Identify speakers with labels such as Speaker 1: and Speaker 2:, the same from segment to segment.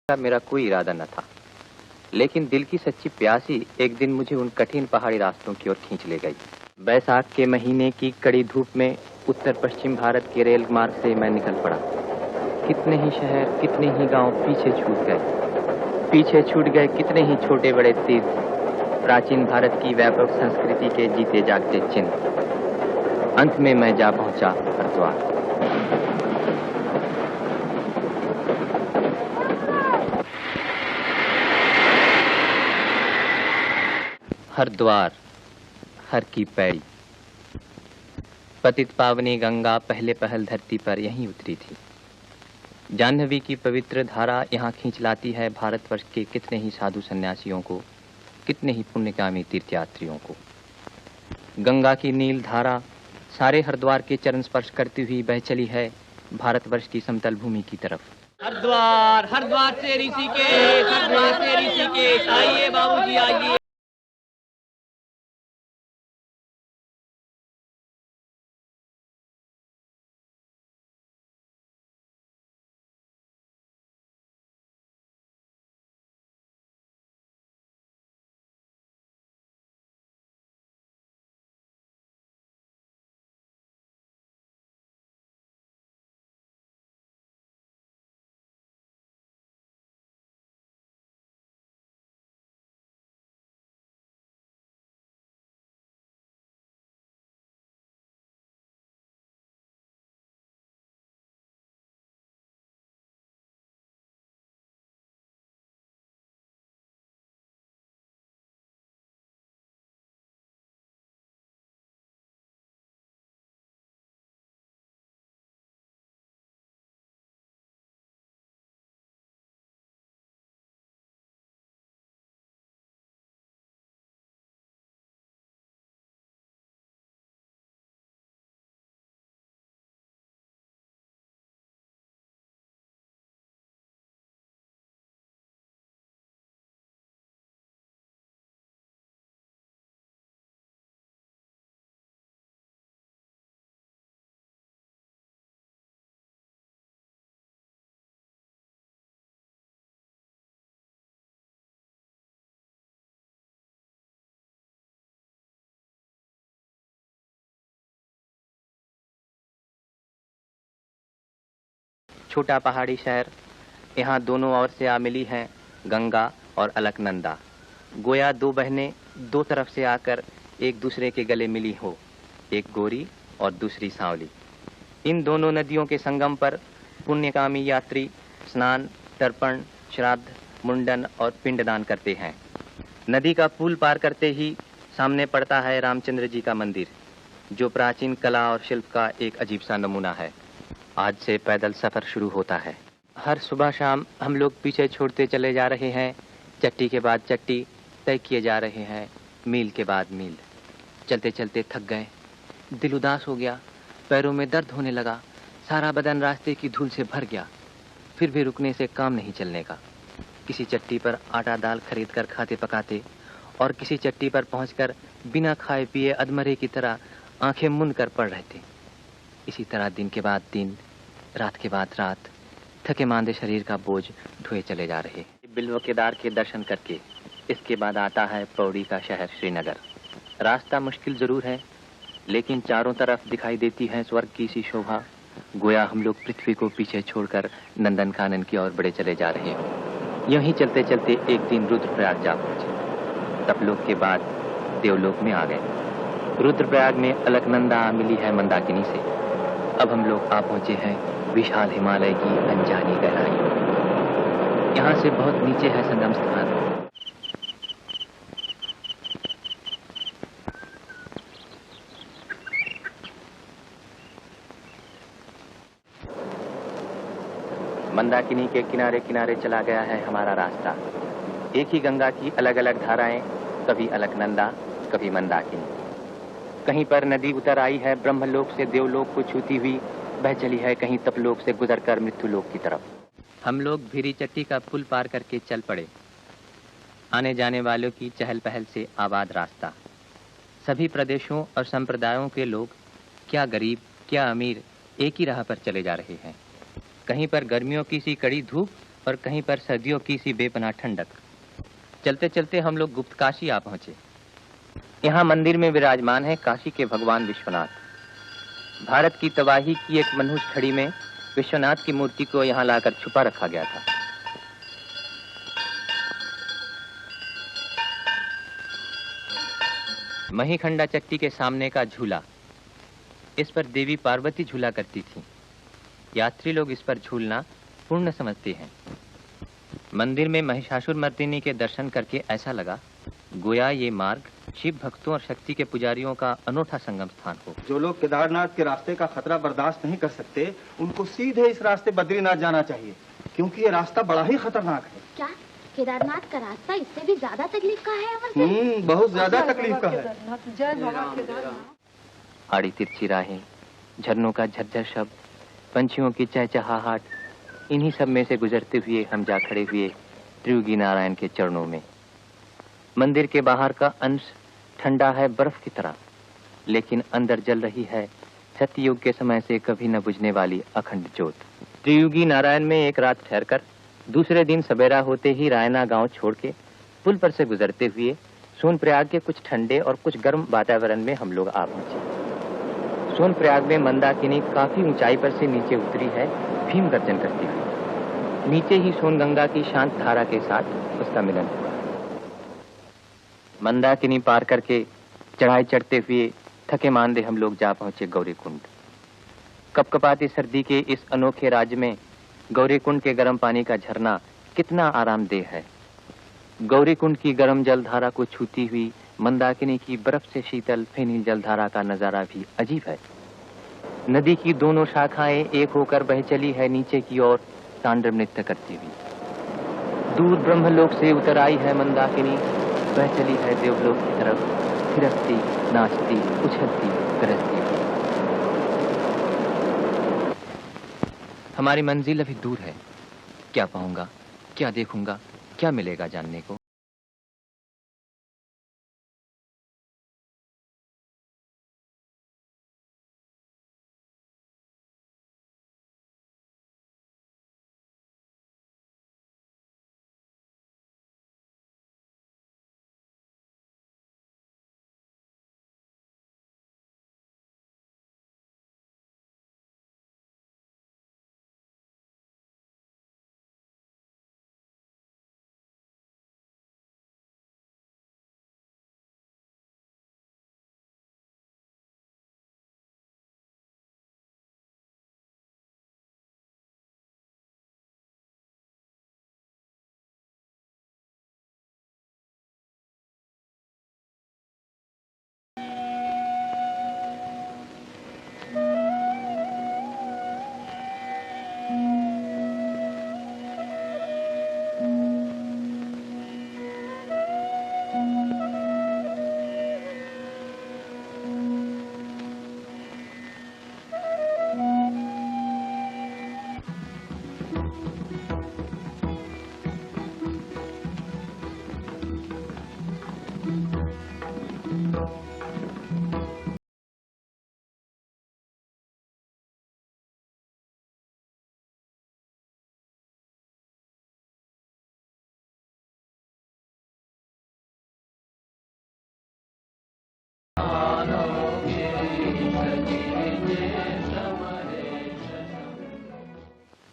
Speaker 1: का मेरा कोई इरादा न था, लेकिन दिल की सच्ची प्यासी एक दिन मुझे उन कठिन पहाड़ी रास्तों की ओर खींच ले गई। बैसाख के महीने की कड़ी धूप में उत्तर पश्चिम भारत के रेल मार्ग से मैं निकल पड़ा। कितने ही शहर, कितने ही गांव पीछे छूट गए कितने ही छोटे बड़े तीर्थ, प्राचीन भारत की व्यापक संस्कृति के जीते जागते चिन्ह। अंत में मैं जा पहुंचा हरिद्वार। हरिद्वार, हर की पैड़ी। पतित पावनी गंगा पहले पहल धरती पर यहीं उतरी थी। जाह्नवी की पवित्र धारा यहाँ खींच लाती है भारतवर्ष के कितने ही साधु सन्यासियों को, कितने ही पुण्यकामी तीर्थयात्रियों को। गंगा की नील धारा सारे हरिद्वार के चरण स्पर्श करती हुई बह चली है भारतवर्ष की समतल भूमि की तरफ।
Speaker 2: हरिद्वार, हरिद्वार से ऋषिकेश, आइए बाबूजी आइए।
Speaker 1: छोटा पहाड़ी शहर, यहाँ दोनों ओर से आ मिली हैं गंगा और अलकनंदा। गोया दो बहनें दो तरफ से आकर एक दूसरे के गले मिली हो, एक गोरी और दूसरी सांवली। इन दोनों नदियों के संगम पर पुण्यकामी यात्री स्नान, तर्पण, श्राद्ध, मुंडन और पिंडदान करते हैं। नदी का पुल पार करते ही सामने पड़ता है रामचंद्र जी का मंदिर, जो प्राचीन कला और शिल्प का एक अजीब सा नमूना है। आज से पैदल सफर शुरू होता है। हर सुबह शाम हम लोग पीछे छोड़ते चले जा रहे हैं, चट्टी के बाद चट्टी तय किए जा रहे हैं, मील के बाद मील। चलते चलते थक गए, दिल उदास हो गया, पैरों में दर्द होने लगा, सारा बदन रास्ते की धूल से भर गया। फिर भी रुकने से काम नहीं चलने का। किसी चट्टी पर आटा दाल खरीद कर खाते पकाते और किसी चट्टी पर पहुंचकर बिना खाए पिए अधमरे की तरह आंखें मूंद कर पड़ रहे थे। इसी तरह दिन के बाद दिन, रात के बाद रात, थके मांदे शरीर का बोझ ढोए चले जा रहे। बिल्व केदार के दर्शन करके इसके बाद आता है पौड़ी का शहर श्रीनगर। रास्ता मुश्किल जरूर है, लेकिन चारों तरफ दिखाई देती है स्वर्ग की सी शोभा। गोया हम लोग पृथ्वी को पीछे छोड़कर नंदन कानन की ओर बढ़े चले जा रहे हैं। यूं ही चलते चलते एक दिन रुद्रप्रयाग जा पहुंचे। तपलोक के बाद देवलोक में आ गए। रुद्रप्रयाग में अलकनंदा मिली है मंदाकिनी से। अब हम लोग आ पहुंचे हैं विशाल हिमालय की अनजानी गहराई। यहाँ से बहुत नीचे है संगम स्थान। मंदाकिनी के किनारे किनारे चला गया है हमारा रास्ता। एक ही गंगा की अलग अलग धाराएं, कभी अलकनंदा, कभी मंदाकिनी। कहीं पर नदी उतर आई है ब्रह्मलोक से देवलोक को छूती हुई, बह चली है कहीं तपलोक से गुजरकर मृत्युलोक की तरफ। हम लोग भीरी चट्टी का पुल पार करके चल पड़े। आने जाने वालों की चहल पहल से आबाद रास्ता। सभी प्रदेशों और संप्रदायों के लोग, क्या गरीब क्या अमीर, एक ही राह पर चले जा रहे हैं। कहीं पर गर्मियों की सी कड़ी धूप और कहीं पर सर्दियों की सी बेपनाह ठंडक। चलते चलते हम लोग गुप्त काशी आ पहुंचे। यहाँ मंदिर में विराजमान है काशी के भगवान विश्वनाथ। भारत की तबाही की एक मनहूस खड़ी में विश्वनाथ की मूर्ति को यहाँ लाकर छुपा रखा गया था। महीखंडा चट्टी के सामने का झूला, इस पर देवी पार्वती झूला करती थी। यात्री लोग इस पर झूलना पुण्य समझते हैं। मंदिर में महिषासुर मर्दिनी के दर्शन करके ऐसा लगा गोया ये मार्ग शिव भक्तों और शक्ति के पुजारियों का अनोखा संगम स्थान हो।
Speaker 3: जो लोग केदारनाथ के रास्ते का खतरा बर्दाश्त नहीं कर सकते, उनको सीधे इस रास्ते बद्रीनाथ जाना चाहिए, क्योंकि ये रास्ता बड़ा ही खतरनाक है।
Speaker 4: क्या केदारनाथ का रास्ता इससे भी ज्यादा तकलीफ का है? अमर
Speaker 3: बहुत ज्यादा तकलीफ का है।
Speaker 1: आड़ी तिरछी राहें, झरनों का झरझर शब्द, पंछियों की चहचहाहट, इन्हीं सब में से गुजरते हुए हम जा खड़े हुए त्रियुगी नारायण के चरणों में। मंदिर के बाहर का अंश ठंडा है बर्फ की तरह, लेकिन अंदर जल रही है सत्ययुग के समय से कभी न बुझने वाली अखंड ज्योत। त्रियुगी नारायण में एक रात ठहरकर दूसरे दिन सवेरा होते ही रायना गांव छोड़ के पुल पर से गुजरते हुए सोनप्रयाग के कुछ ठंडे और कुछ गर्म वातावरण में हम लोग आ पहुंचे। सोनप्रयाग में मंदाकिनी काफी ऊंचाई पर से नीचे उतरी है भीम गर्जन करती हुई। नीचे ही सोनगंगा की शांत धारा के साथ उसका मिलन हुआ। मंदाकिनी पार करके चढ़ाई चढ़ते हुए थके मांदे हम लोग जा पहुंचे गौरीकुंड। कपकपाती सर्दी के इस अनोखे राज्य में गौरीकुंड के गर्म पानी का झरना कितना आरामदेह है। गौरीकुंड की गर्म जलधारा को छूती हुई मंदाकिनी की बर्फ से शीतल फेनी जलधारा का नजारा भी अजीब है। नदी की दोनों शाखाएं एक होकर बह चली है नीचे की ओर तांडव नृत्य करती हुई। दूर ब्रह्मलोक से उतर आई है मंदाकिनी, बह चली है देवलोक की तरफ, थिरकती, नाचती, उछलती, गरजती। हमारी मंजिल अभी दूर है। क्या पाऊंगा, क्या देखूंगा, क्या मिलेगा जानने को।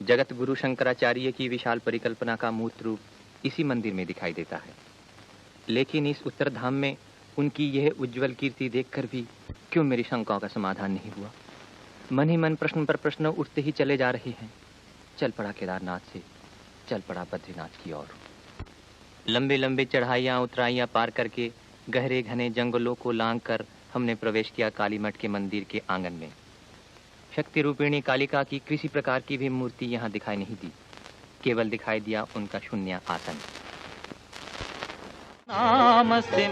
Speaker 1: जगत गुरु शंकराचार्य की विशाल परिकल्पना का मूर्त रूप इसी मंदिर में दिखाई देता है। लेकिन इस उत्तरधाम में उनकी यह उज्जवल कीर्ति देखकर भी क्यों मेरी शंकाओं का समाधान नहीं हुआ। मन ही मन प्रश्न पर प्रश्न उठते ही चले जा रहे हैं। चल पड़ा केदारनाथ से, चल पड़ा बद्रीनाथ की ओर। लंबे लंबे चढ़ाइयाँ उतराइयाँ पार करके गहरे घने जंगलों को लांघ कर हमने प्रवेश किया काली मठ के मंदिर के आंगन में। शक्ति रूपिणी कालिका की किसी प्रकार की भी मूर्ति यहाँ दिखाई नहीं दी, केवल दिखाई दिया उनका शून्य आसन। नाम से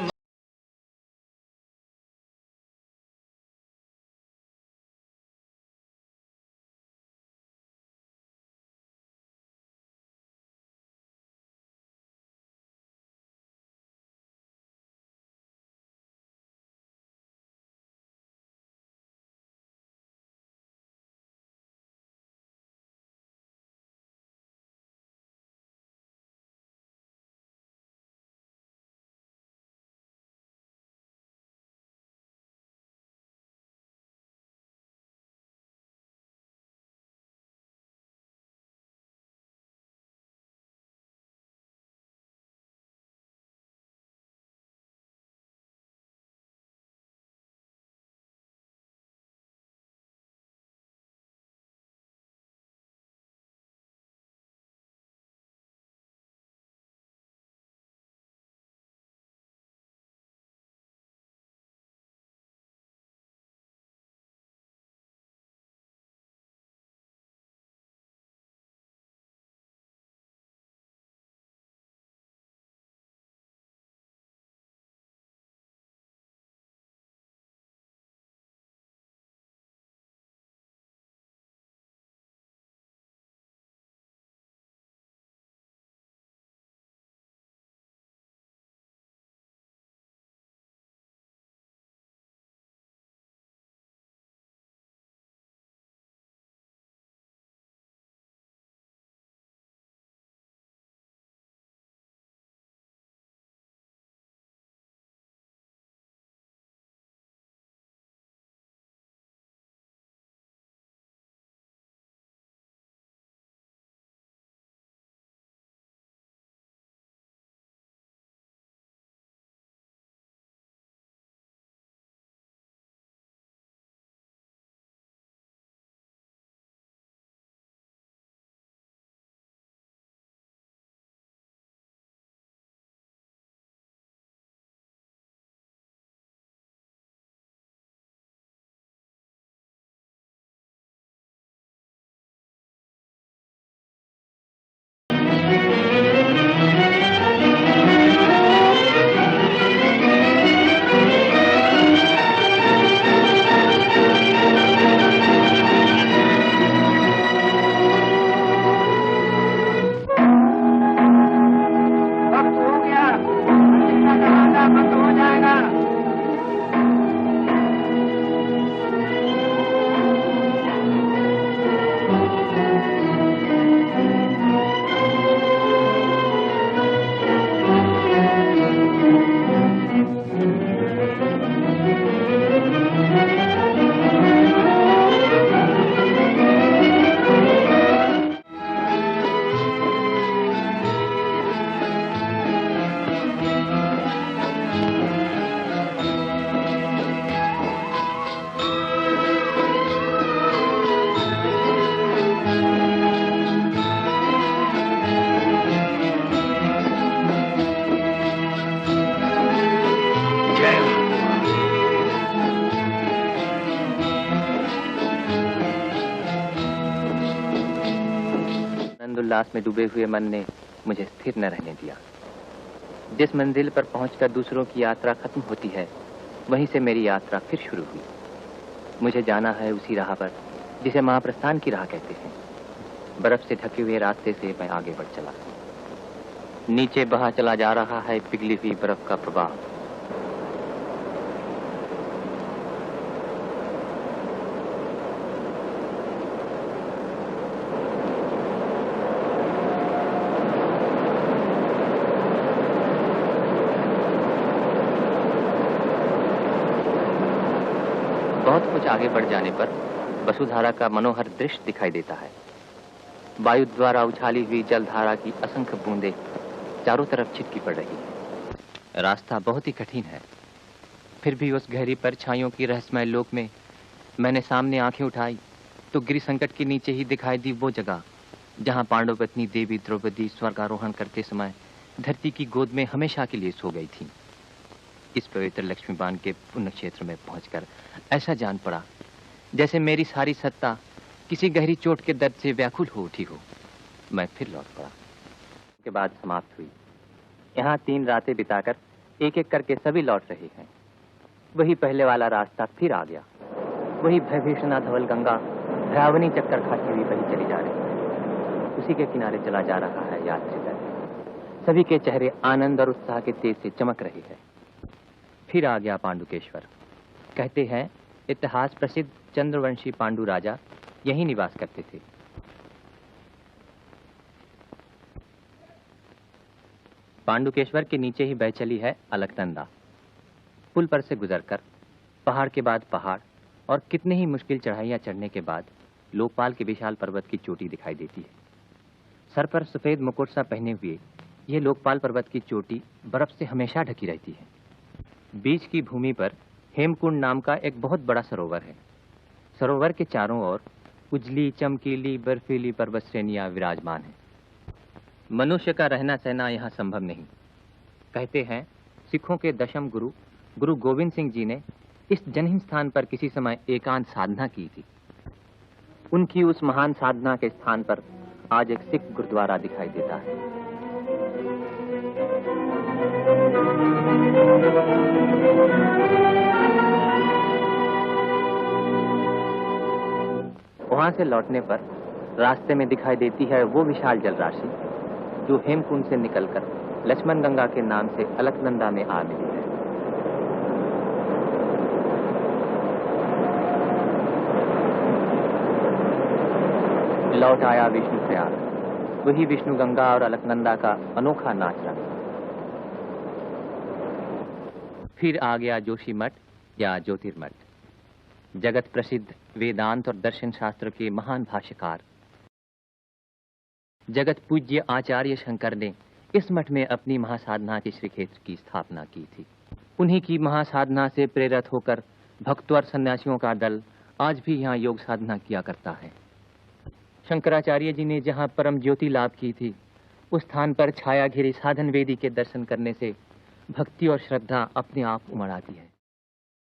Speaker 1: आनंद उल्लास में डूबे हुए मन ने मुझे स्थिर न रहने दिया। जिस मंजिल पर पहुंचकर दूसरों की यात्रा खत्म होती है, वहीं से मेरी यात्रा फिर शुरू हुई। मुझे जाना है उसी राह पर जिसे महाप्रस्थान की राह कहते हैं। बर्फ से ढके हुए रास्ते से मैं आगे बढ़ चला। नीचे बहा चला जा रहा है पिघली हुई बर्फ का प्रवाह। बहुत कुछ आगे बढ़ जाने पर वसुधारा का मनोहर दृश्य दिखाई देता है। वायु द्वारा उछाली हुई जलधारा की असंख्य बूंदें चारों तरफ छिटकी पड़ रही है। रास्ता बहुत ही कठिन है, फिर भी उस गहरी परछाइयों की रहस्यमय लोक में मैंने सामने आंखें उठाई तो गिरि संकट के नीचे ही दिखाई दी वो जगह जहां पांडव पत्नी देवी द्रौपदी स्वर्गारोहण करते समय धरती की गोद में हमेशा के लिए सो गई थी। इस पवित्र लक्ष्मीबान के पुण्य क्षेत्र में पहुंचकर ऐसा जान पड़ा जैसे मेरी सारी सत्ता किसी गहरी चोट के दर्द से व्याकुल हो उठी हो। मैं फिर लौट पड़ा। के बाद समाप्त हुई। यहाँ 3 रातें बिताकर एक एक करके सभी लौट रहे हैं। वही पहले वाला रास्ता फिर आ गया। वही भयभीषणा धवल गंगा भयावनी चक्कर खाती हुई बही चली जा रही है। उसी के किनारे चला जा रहा है यात्री दल। सभी के चेहरे आनंद और उत्साह के तेज से चमक रहे हैं। फिर आ गया पांडुकेश्वर। कहते हैं इतिहास प्रसिद्ध चंद्रवंशी पांडु राजा यहीं निवास करते थे। पांडुकेश्वर के नीचे ही बह चली है अलकनंदा। पुल पर से गुजरकर पहाड़ के बाद पहाड़ और कितने ही मुश्किल चढ़ाइयां चढ़ने के बाद लोकपाल के विशाल पर्वत की चोटी दिखाई देती है। सर पर सफेद मुकुट सा पहने हुए ये लोकपाल पर्वत की चोटी बर्फ से हमेशा ढकी रहती है। बीच की भूमि पर हेमकुंड नाम का एक बहुत बड़ा सरोवर है। सरोवर के चारों ओर उजली चमकीली बर्फीली पर्वत श्रेणियां विराजमान हैं। मनुष्य का रहना सहना यहाँ संभव नहीं। कहते हैं सिखों के दशम गुरु गुरु गोविंद सिंह जी ने इस जनहीन स्थान पर किसी समय एकांत साधना की थी। उनकी उस महान साधना के स्थान पर आज एक सिख गुरुद्वारा दिखाई देता है। वहां से लौटने पर रास्ते में दिखाई देती है वो विशाल जलराशि जो हेमकुंड से निकलकर लक्ष्मण गंगा के नाम से अलकनंदा में आ मिली है। लौट आया विष्णु प्रयाग, वही विष्णु गंगा और अलकनंदा का अनोखा नाच रंग। फिर आ गया जोशी मठ या ज्योतिर्मठ। जगत प्रसिद्ध वेदांत और दर्शन शास्त्र के महान भाष्यकार जगत पूज्य आचार्य शंकर ने इस मठ में अपनी महासाधना के श्रीक्षेत्र की स्थापना की थी। उन्हीं की महासाधना से प्रेरित होकर भक्तों और सन्यासियों का दल आज भी यहाँ योग साधना किया करता है। शंकराचार्य जी ने जहाँ परम ज्योति लाभ की थी, उस स्थान पर छाया घिरी साधन वेदी के दर्शन करने से भक्ति और श्रद्धा अपने आप उमड़ आती है।